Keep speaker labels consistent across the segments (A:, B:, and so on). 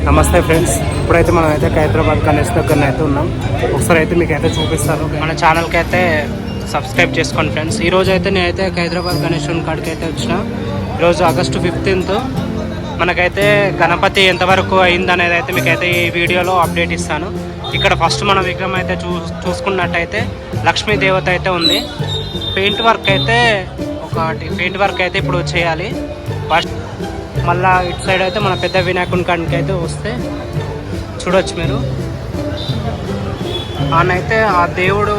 A: నమస్తే ఫ్రెండ్స్, ఇప్పుడైతే మనం అయితే హైదరాబాద్ గణేష్ దగ్గర అయితే ఉన్నాం. ఒకసారి అయితే మీకు అయితే చూపిస్తాను. మన ఛానల్కి అయితే సబ్స్క్రైబ్ చేసుకోండి ఫ్రెండ్స్. ఈరోజు అయితే నేనైతే హైదరాబాద్ గణేష్ కాడికి అయితే వచ్చిన. ఈరోజు ఆగస్టు 15th. మనకైతే గణపతి ఎంతవరకు అయిందనేది అయితే మీకైతే ఈ వీడియోలో అప్డేట్ ఇస్తాను. ఇక్కడ ఫస్ట్ మన విగ్రహం అయితే చూసుకున్నట్టయితే లక్ష్మీ దేవత అయితే ఉంది. పెయింట్ వర్క్ అయితే ఇప్పుడు చేయాలి. ఫస్ట్ మళ్ళీ ఇటు సైడ్ అయితే మన పెద్ద వినాయకుని కాడికి అయితే వస్తే చూడొచ్చు మీరు. ఆనైతే ఆ దేవుని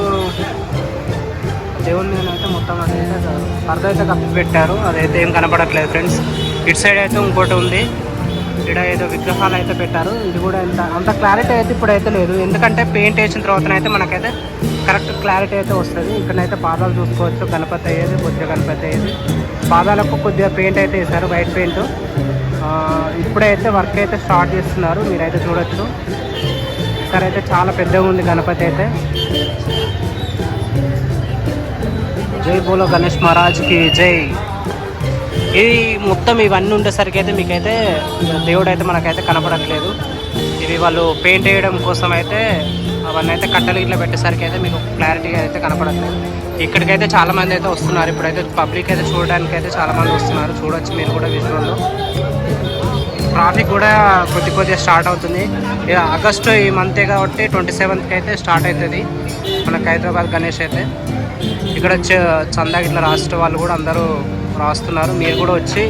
A: మీద అయితే మొత్తం అదైతే పరద అయితే కప్పి పెట్టారు. అదైతే ఏం కనపడట్లేదు ఫ్రెండ్స్. ఇటు సైడ్ అయితే ఇంకోటి ఉంది. ఇక్కడ ఏదో విగ్రహాలు అయితే పెట్టారు. ఇది కూడా అంత క్లారిటీ అయితే ఇప్పుడైతే లేదు, ఎందుకంటే పెయింట్ వేసిన తర్వాతనైతే మనకైతే కరెక్ట్ క్లారిటీ అయితే వస్తుంది. ఇక్కడైతే పాదాలు చూసుకోవచ్చు. గణపతి అయ్యేది, బుద్ధ గణపతి అయ్యేది. పాదాలకు కొద్దిగా పెయింట్ అయితే వేశారు, వైట్ పెయింట్. ఇప్పుడైతే వర్క్ అయితే స్టార్ట్ చేస్తున్నారు, మీరైతే చూడొచ్చు. ఇక్కడ అయితే చాలా పెద్దగా ఉంది గణపతి అయితే. జై బోలో గణేష్ మహారాజ్కి జై. ఇది మొత్తం ఇవన్నీ ఉండేసరికి అయితే మీకైతే దేవుడు అయితే మనకైతే కనపడట్లేదు. ఇవి వాళ్ళు పెయింట్ వేయడం కోసం అయితే అవన్నీ అయితే కట్టలు ఇట్లా పెట్టేసరికి అయితే మీకు క్లారిటీగా అయితే కనపడట్లేదు. ఇక్కడికైతే చాలామంది అయితే వస్తున్నారు. ఇప్పుడైతే పబ్లిక్ అయితే చూడడానికి అయితే చాలామంది వస్తున్నారు, చూడొచ్చు మీరు కూడా విజువల్లో. ట్రాఫిక్ కూడా కొద్దిగా స్టార్ట్ అవుతుంది. ఆగస్టు ఈ మంతే కాబట్టి 27th అయితే స్టార్ట్ అవుతుంది మనకు హైదరాబాద్ గణేష్ అయితే. ఇక్కడ చందా ఇట్లా రాష్ట్ర వాళ్ళు కూడా అందరూ రాస్తున్నారు. మీరు కూడా వచ్చి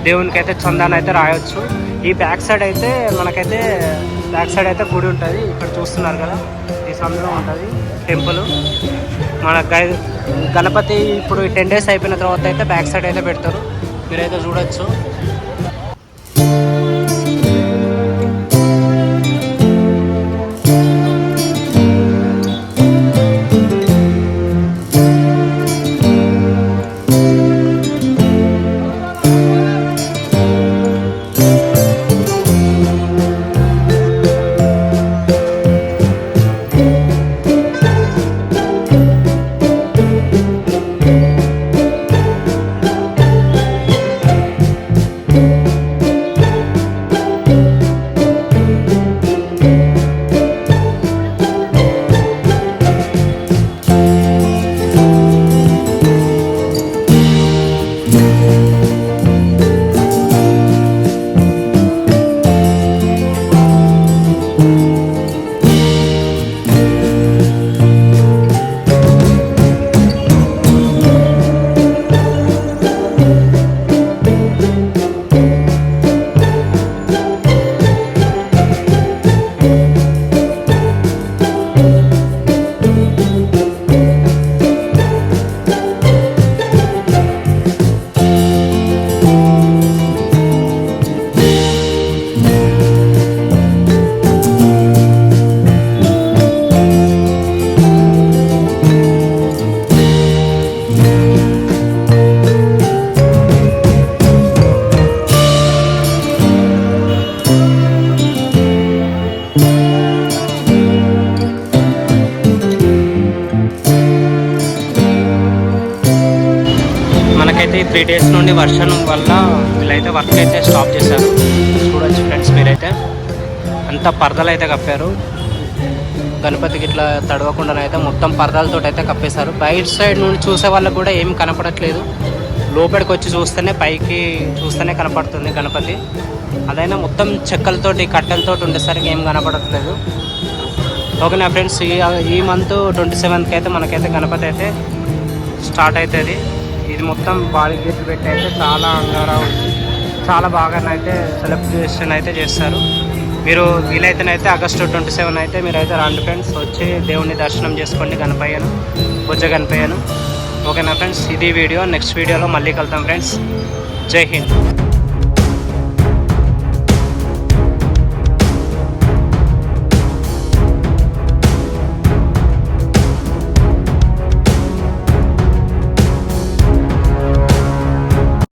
A: దేవునికి అయితే చందాన్ని అయితే రాయొచ్చు. ఈ బ్యాక్ సైడ్ అయితే మనకైతే గుడి ఉంటుంది. ఇక్కడ చూస్తున్నారు కదా, ఈ సందులో ఉంటుంది టెంపుల్. మన గణపతి ఇప్పుడు 10 days అయిపోయిన తర్వాత అయితే బ్యాక్ సైడ్ అయితే పెడతారు, మీరైతే చూడొచ్చు. మనకైతే 3 days నుండి వర్షం వల్ల వీళ్ళైతే వర్క్ అయితే స్టాప్ చేశారు. చూడొచ్చు ఫ్రెండ్స్, మీరైతే అంతా పరదలు అయితే కప్పారు. గణపతికి ఇట్లా తడవకుండానైతే మొత్తం పరదలతో అయితే కప్పేశారు. బయట సైడ్ నుండి చూసే వాళ్ళకు కూడా ఏం కనపడట్లేదు. లోపలికి వచ్చి పైకి చూస్తేనే కనపడుతుంది గణపతి. అదైనా మొత్తం చెక్కలతోటి కట్టెలతోటి ఉండేసరికి ఏం కనపడట్లేదు. ఓకేనా ఫ్రెండ్స్, ఈ మంత్ 27th అయితే మనకైతే గణపతి అయితే స్టార్ట్ అవుతుంది. ఇది మొత్తం బాడీ గేట్లు పెట్టి అయితే చాలా బాగానైతే సెలబ్రేషన్ అయితే చేస్తారు. మీరు వీలైతేనైతే ఆగస్టు 27 అయితే మీరైతే రండి ఫ్రెండ్స్, వచ్చి దేవుని దర్శనం చేసుకోండి, గణపయ్యను, బుజ్జ గణపయ్యను. ఓకేనా ఫ్రెండ్స్, ఇది వీడియో. నెక్స్ట్ వీడియోలో మళ్ళీ కలుద్దాం ఫ్రెండ్స్. జై హింద్.